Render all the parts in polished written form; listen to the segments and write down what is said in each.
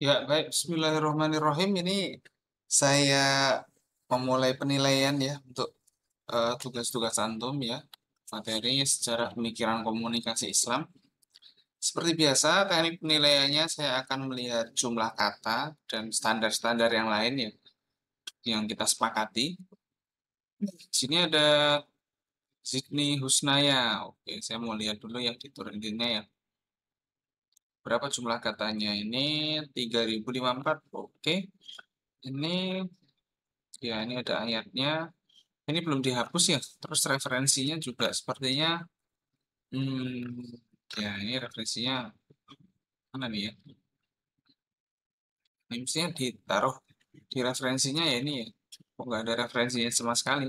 Ya, baik. Bismillahirrahmanirrahim. Ini saya memulai penilaian ya untuk tugas-tugas antum ya. Materi secara pemikiran komunikasi Islam. Seperti biasa, teknik penilaiannya saya akan melihat jumlah kata dan standar-standar yang lain ya, yang kita sepakati. Di sini ada Sydney Husnaya. Oke, saya mau lihat dulu yang dituruninnya ya. Berapa jumlah katanya? Ini 3054. Oke. Ini ya, ini ada ayatnya. Ini belum dihapus ya. Terus referensinya juga sepertinya, hmm, ya ini referensinya mana nih ya? Ini mestinya ditaruh di referensinya ya ini ya. Kok nggak ada referensinya sama sekali?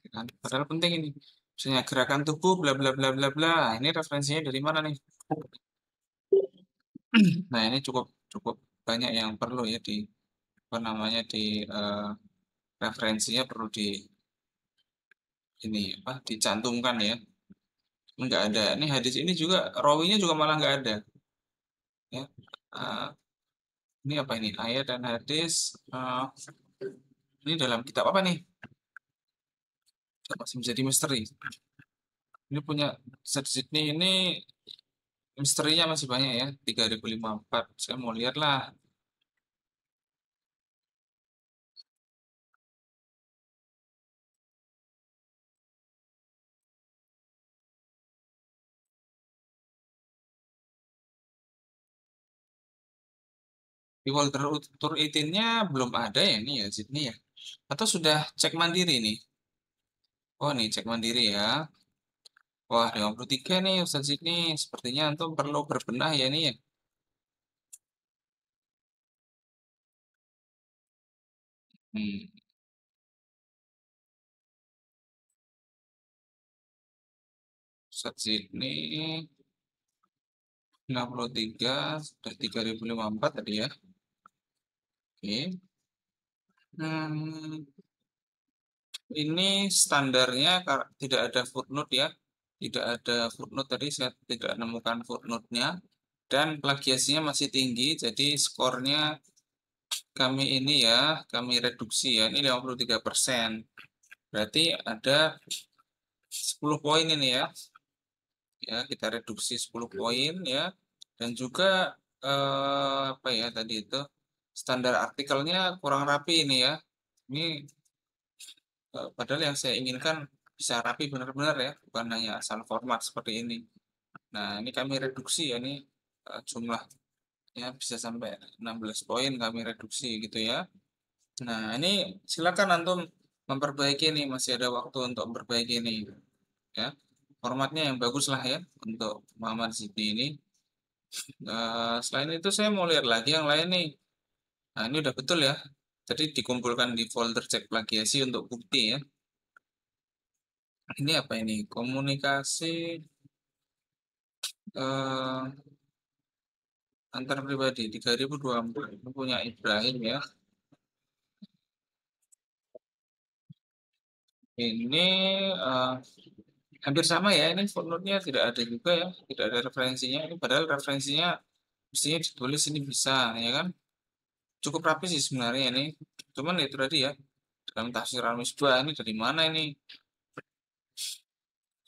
Ya kan? Padahal penting ini. Misalnya gerakan tubuh bla bla bla bla bla. Ini referensinya dari mana nih? Nah ini cukup cukup banyak yang perlu ya di apa namanya di eh, referensinya perlu di ini apa dicantumkan ya. Nggak ada. Ini hadis ini juga rawinya juga malah nggak ada ya. Eh, Ini apa ini? Ayat dan hadis. Ini dalam kitab apa nih? Masih menjadi misteri. Ini punya Sydney ini misterinya masih banyak ya. 3054. Saya mau lihat lah. Di folder tur itinnya belum ada ya ini ya Sydney ya. Atau sudah cek mandiri nih? Oh nih cek mandiri ya. Wah 53 nih Ustaz Sydney. Sepertinya antum perlu berbenah ya nih ya. Hmm. Ustaz Sydney 63 sudah 3054 tadi ya. Oke. Hmm, ini standarnya tidak ada footnote ya. Tidak ada footnote tadi saya tidak menemukan footnote-nya dan plagiasinya masih tinggi jadi skornya kami ini ya, kami reduksi ya. Ini 53%. Berarti ada 10 poin ini ya. Ya, kita reduksi 10 poin ya. Dan juga apa ya tadi itu standar artikelnya kurang rapi ini ya. Ini padahal yang saya inginkan bisa rapi benar-benar ya, bukan hanya asal format seperti ini. Nah, ini kami reduksi ya, ini jumlahnya bisa sampai 16 poin kami reduksi gitu ya. Nah, ini silakan antum memperbaiki nih, masih ada waktu untuk memperbaiki ini ya. Formatnya yang bagus lah ya untuk Muhammad Zibi ini. Selain itu saya mau lihat lagi yang lain nih. Nah, ini udah betul ya. Tadi dikumpulkan di folder cek plagiasi untuk bukti ya. Ini apa ini? Komunikasi eh, antar pribadi 3024 itu punya Ibrahim ya. Ini eh, hampir sama ya. Ini footnote-nya tidak ada juga ya, tidak ada referensinya. Ini padahal referensinya mestinya ditulis ini bisa ya kan. Cukup rapi sih sebenarnya ini. Cuman ya itu tadi ya. Dalam tafsir al-misbah ini dari mana ini?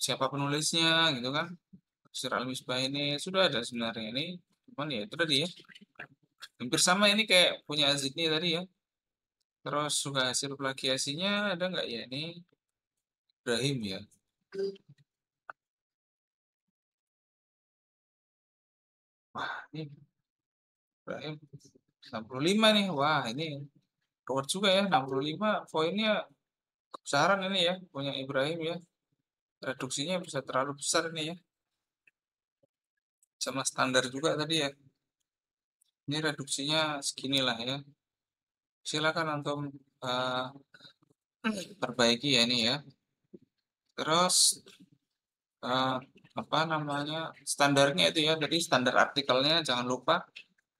Siapa penulisnya gitu kan? Tafsir al-misbah ini sudah ada sebenarnya ini. Cuman ya itu tadi ya. Hampir sama ini kayak punya Azidni tadi ya. Terus juga hasil plagiasinya ada nggak ya ini? Ibrahim ya. Wah, ini Ibrahim 65 nih. Wah, ini kuat juga ya. 65 poinnya besaran ini ya. Punya Ibrahim ya. Reduksinya bisa terlalu besar ini ya. Sama standar juga tadi ya. Ini reduksinya segini lah ya. Silakan untuk eh, perbaiki ya ini ya. Terus eh, apa namanya standarnya itu ya. Jadi standar artikelnya jangan lupa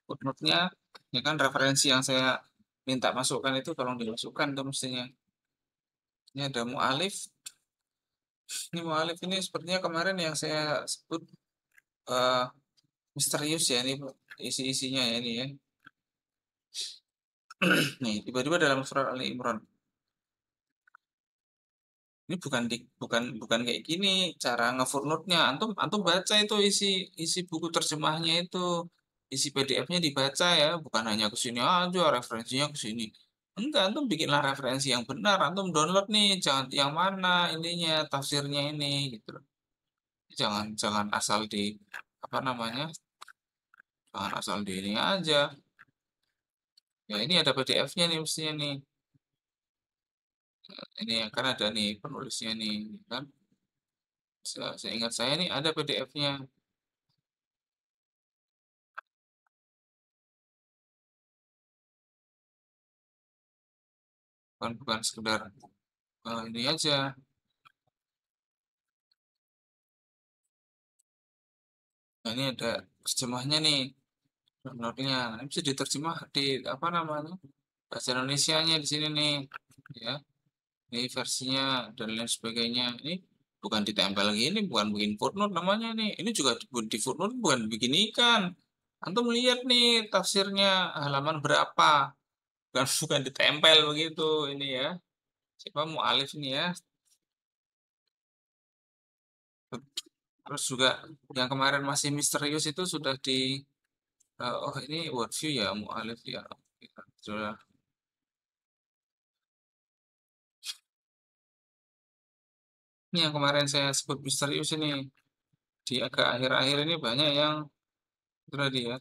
footnote-nya. Ini kan referensi yang saya minta masukkan itu tolong dimasukkan tuh mestinya. Ini ada mu'alif. Ini mu'alif ini sepertinya kemarin yang saya sebut eh, misterius ya ini isi-isinya ya ini ya. Nih, tiba-tiba dalam surat Ali Imran. Ini bukan kayak gini cara nge-footnote-nya. Antum antum baca itu isi isi buku terjemahnya itu, isi PDF-nya dibaca ya, bukan hanya ke sini aja referensinya ke sini. Enggak, antum bikinlah referensi yang benar. Antum download nih, jangan yang mana ininya tafsirnya ini gitu loh. Jangan jangan asal di apa namanya? Jangan asal di ini aja. Ya ini ada PDF-nya nih mestinya nih. Ini kan ada nih penulisnya nih, kan? Seingat saya nih ada PDF-nya. Bukan sekedar ini aja. Nah, ini ada terjemahnya nih, downloadnya. Ini bisa diterjemah di apa namanya bahasa Indonesianya di sini nih, ya. Ini versinya dan lain sebagainya. Ini bukan ditempel gini, bukan bikin footnote namanya nih. Ini juga di footnote bukan bikin ikan. Antum lihat nih tafsirnya halaman berapa, bukan ditempel begitu ini ya. Siapa mualif ini ya. Terus juga yang kemarin masih misterius itu sudah di oh ini worldview ya mualif ya. Sudah. Ini yang kemarin saya sebut misterius ini di agak akhir-akhir ini banyak yang tadi ya.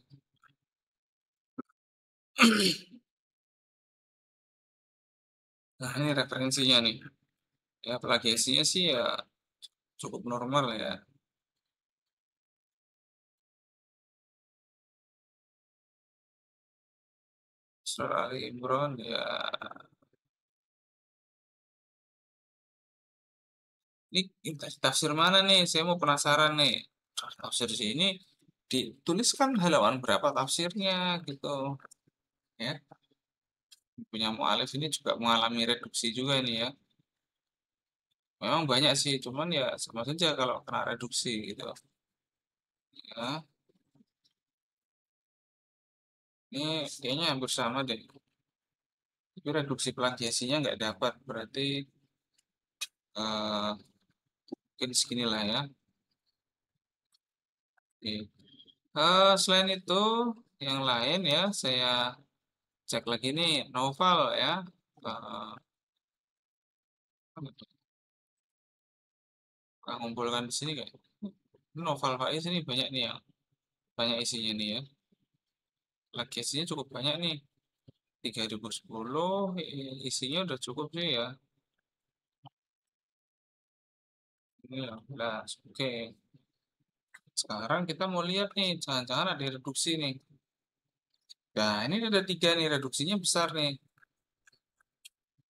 Nah ini referensinya nih. Ya plagiasinya sih ya cukup normal ya. Surah Ali Imran ya. Ini tafsir mana nih? Saya mau penasaran nih. Tafsir sini dituliskan halaman berapa tafsirnya gitu ya. Punya mualif ini juga mengalami reduksi juga ini ya. Memang banyak sih, cuman ya sama saja kalau kena reduksi gitu. Ya, ini kayaknya hampir sama deh. Tapi reduksi plagiasinya nggak dapat, berarti mungkin seginilah ya. Oke. Selain itu, yang lain ya, saya cek lagi nih novel ya. Eh, ngumpulkan di sini kayak novel Faiz ini banyak nih yang banyak isinya nih ya. Plagiasinya cukup banyak nih. 3010 isinya udah cukup sih ya. Ini 15. Oke. Sekarang kita mau lihat nih, jangan-jangan ada reduksi nih. Nah, ini ada tiga nih, reduksinya besar nih.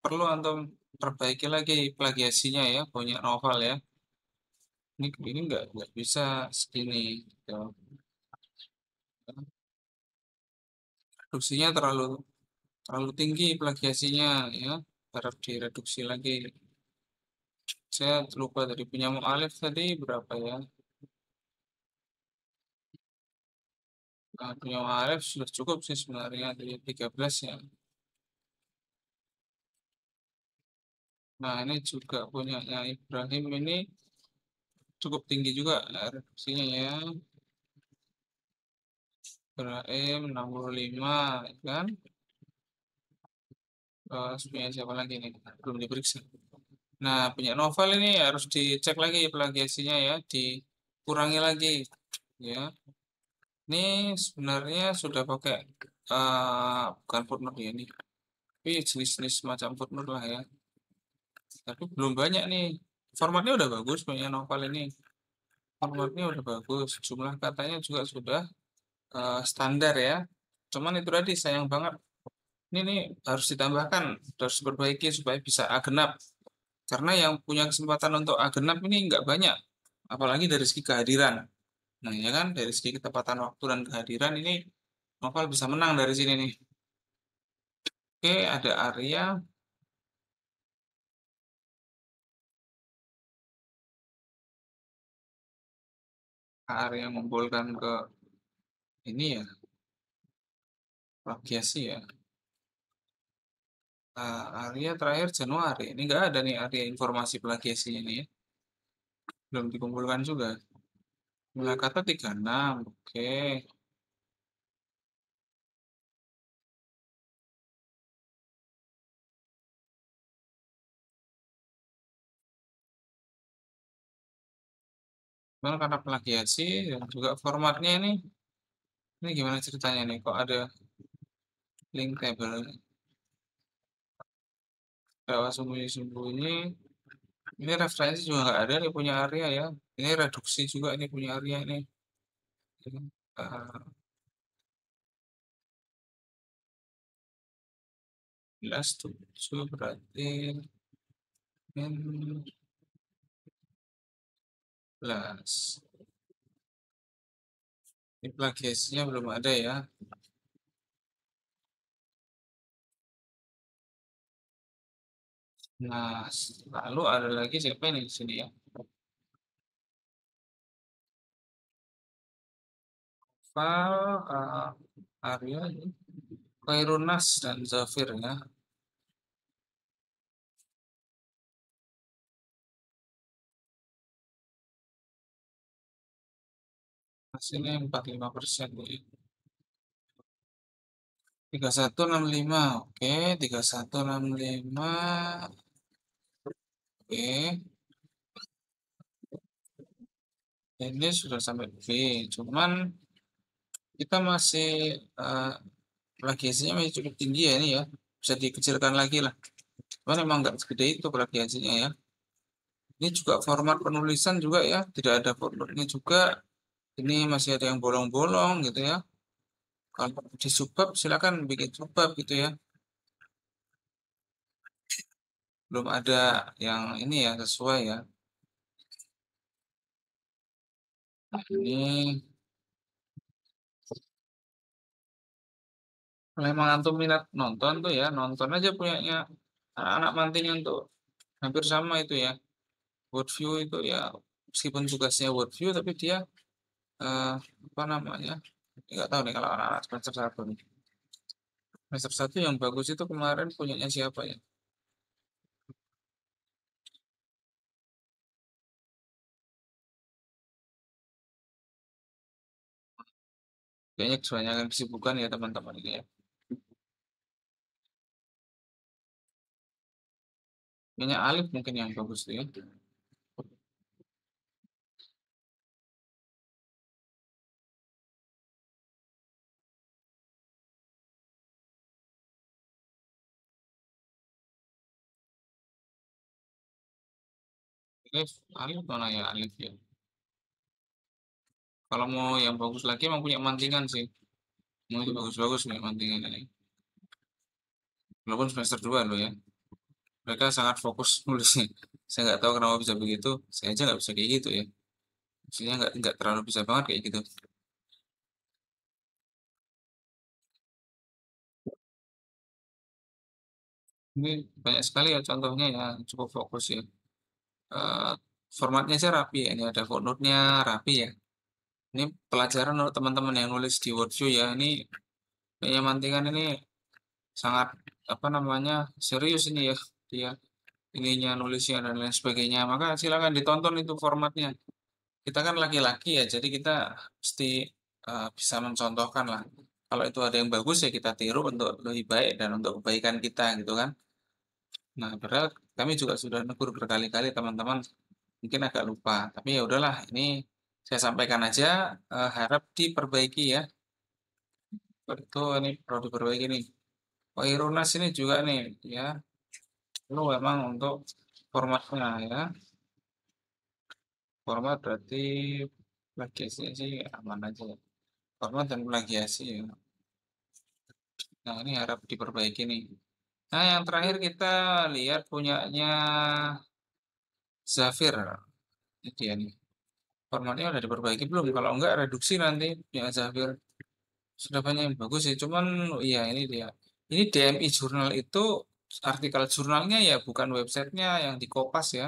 Perlu antum perbaiki lagi plagiasinya ya, punya novel ya. Ini nggak bisa segini. Gitu. Reduksinya terlalu terlalu tinggi plagiasinya ya. Harap direduksi lagi. Saya lupa tadi punya mu'alif tadi berapa ya? Nah, punya mu'alif sudah cukup sih sebenarnya dari 13 ya. Nah, ini juga punyanya Ibrahim ini cukup tinggi juga reduksinya ya. Ibrahim 65 kan. Terus punya siapa lagi nih? Belum diperiksa. Nah, punya novel ini harus dicek lagi plagiasinya ya, dikurangi lagi ya. Ini sebenarnya sudah pakai bukan footnote ya ini, tapi jenis-jenis macam footnote lah ya. Tapi belum banyak nih. Formatnya udah bagus punya novel ini. Formatnya udah bagus. Jumlah katanya juga sudah standar ya. Cuman itu tadi sayang banget. Ini nih harus ditambahkan, harus diperbaiki supaya bisa A genap. Karena yang punya kesempatan untuk A genap ini nggak banyak. Apalagi dari segi kehadiran. Nah, ya kan dari segi ketepatan waktu dan kehadiran ini novel bisa menang dari sini nih. Oke, ada Arya. Arya membolkan ke ini ya, plagiasi ya. Nah, Arya terakhir Januari. Ini nggak ada nih Arya informasi plagiasinya ini ya. Belum dikumpulkan juga. Mulai kata 36. Oke. Cuman karena plagiasi dan juga formatnya ini gimana ceritanya nih? Kok ada link table? Lewat sembunyi-sembunyi. Ini referensi juga nggak ada nih punya Arya ya. Ini reduksi juga ini punya Arya ini. Uh, 17 berarti min 11. Ini plagiasinya belum ada ya. Nah, lalu ada lagi siapa ini di sini ya? Val, Arya, Khairunnas dan Zafir ya. Hasilnya 45% ya. 3165, oke. 3165, oke. Ini sudah sampai B. Cuman kita masih plagiasinya masih cukup tinggi ya ini ya. Bisa dikecilkan lagi lah. Cuman emang nggak segede itu plagiasinya ya. Ini juga format penulisan juga ya. Tidak ada footnote-nya juga. Ini masih ada yang bolong-bolong gitu ya. Kalau di subbab silakan bikin subbab gitu ya. Belum ada yang ini ya sesuai ya. Ini kalau emang antum minat nonton tuh ya, nonton aja punyanya anak-anak mantingan tuh. Hampir sama itu ya. Worldview itu ya meskipun tugasnya worldview tapi dia eh, apa namanya? Nggak tahu nih kalau anak-anak semester 1 nih. Semester 1 yang bagus itu kemarin punyanya siapa ya? Kayaknya kebanyakan kesibukan ya teman-teman ini ya. Kayaknya Alif mungkin yang bagus tuh ya. Alif, Alif mana ya Alif ya? Kalau mau yang bagus lagi emang punya mantingan sih. Mau itu bagus-bagus nih mantingan ini. Walaupun semester 2 loh ya. Mereka sangat fokus nulisnya. Saya nggak tahu kenapa bisa begitu. Saya aja nggak bisa kayak gitu ya. Maksudnya nggak terlalu bisa banget kayak gitu. Ini banyak sekali ya contohnya ya cukup fokus ya. Eh, Formatnya sih rapi ya. Ini ada footnote-nya rapi ya. Ini pelajaran untuk teman-teman yang nulis di WordView ya. Ini kayaknya mantingan ini sangat apa namanya serius ini ya. Dia ininya nulisnya dan lain sebagainya. Maka silakan ditonton itu formatnya. Kita kan laki-laki ya, jadi kita pasti bisa mencontohkan lah. Kalau itu ada yang bagus ya kita tiru untuk lebih baik dan untuk kebaikan kita gitu kan. Nah, padahal kami juga sudah negur berkali-kali teman-teman mungkin agak lupa. Tapi ya udahlah, ini saya sampaikan aja, harap diperbaiki ya. Betul ini perlu diperbaiki nih. Oh, Irunas ini juga nih ya. Lu memang untuk formatnya ya. Format berarti plagiasi sih aman aja ya. Format dan plagiasi ya. Nah, ini harap diperbaiki nih. Nah, yang terakhir kita lihat punyanya Zafir. Ini dia nih. Formatnya udah diperbaiki belum? Kalau enggak, reduksi nanti punya Zafir. Sudah banyak yang bagus sih. Cuman, iya ini dia. Ini DMI Jurnal itu artikel jurnalnya ya bukan websitenya yang di Kopas ya.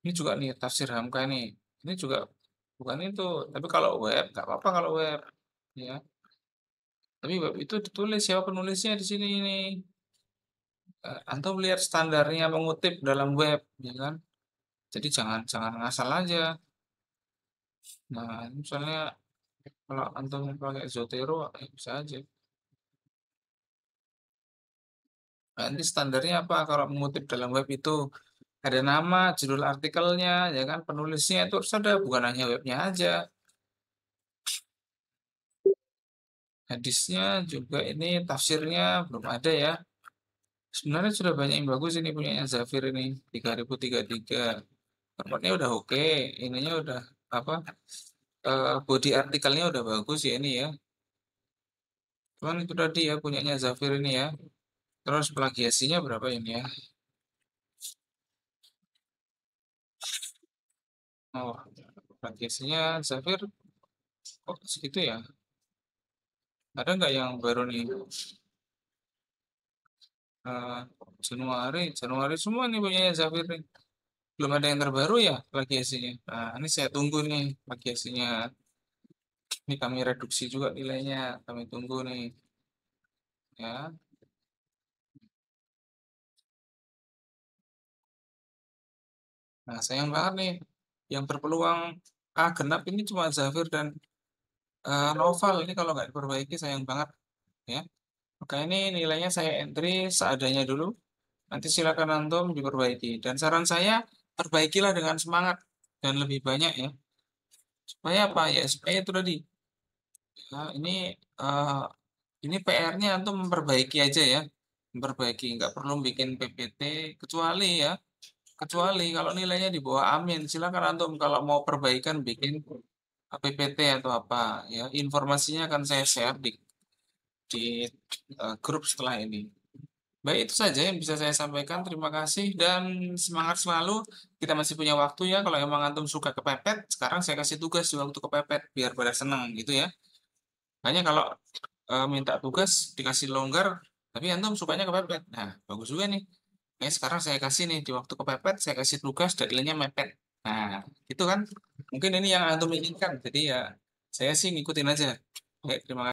Ini juga nih Tafsir Hamka nih. Ini juga bukan itu. Tapi kalau web, nggak apa-apa kalau web. Ya. Tapi web itu ditulis siapa penulisnya di sini ini. Antum lihat standarnya mengutip dalam web, ya kan? Jadi jangan jangan ngasal aja. Nah, misalnya kalau antum pakai Zotero, ya bisa aja. Nanti standarnya apa kalau mengutip dalam web itu? Ada nama, judul artikelnya, ya kan? Penulisnya itu harus ada, bukan hanya webnya aja. Hadisnya juga ini tafsirnya belum ada ya. Sebenarnya sudah banyak yang bagus ini punyanya Zafir ini 3033. Formatnya udah oke, ininya udah apa? Body artikelnya udah bagus ya ini ya. Cuman itu tadi ya punyanya Zafir ini ya. Terus plagiasinya berapa ini ya? Oh, plagiasinya Zafir kok segitu ya? Ada nggak yang baru nih? Eh, Januari semua nih punyanya Zafir nih. Belum ada yang terbaru ya plagiasinya. Nah, ini saya tunggu nih plagiasinya. Ini kami reduksi juga nilainya. Kami tunggu nih ya. Nah, sayang banget nih yang berpeluang A genap ini cuma Zafir dan Noval. Ini kalau nggak diperbaiki sayang banget ya. Maka ini nilainya saya entry seadanya dulu. Nanti silakan antum diperbaiki. Dan saran saya perbaikilah dengan semangat dan lebih banyak ya. Supaya apa ya? Supaya itu tadi. Nah, eh, ini PR-nya antum memperbaiki aja ya. Memperbaiki, nggak perlu bikin PPT kecuali ya. Kecuali kalau nilainya di bawah amin, silakan antum kalau mau perbaikan bikin PPT atau apa ya. Informasinya akan saya share di grup setelah ini. Baik, itu saja yang bisa saya sampaikan. Terima kasih dan semangat selalu. Kita masih punya waktu ya. Kalau emang antum suka kepepet, sekarang saya kasih tugas di waktu kepepet biar pada senang gitu ya. Hanya kalau minta tugas dikasih longgar, tapi antum sukanya kepepet. Nah, bagus juga nih. Sekarang saya kasih nih di waktu kepepet, saya kasih tugas deadline-nya mepet. Nah, itu kan mungkin ini yang antum inginkan. Jadi ya saya sih ngikutin aja. Oke, terima kasih.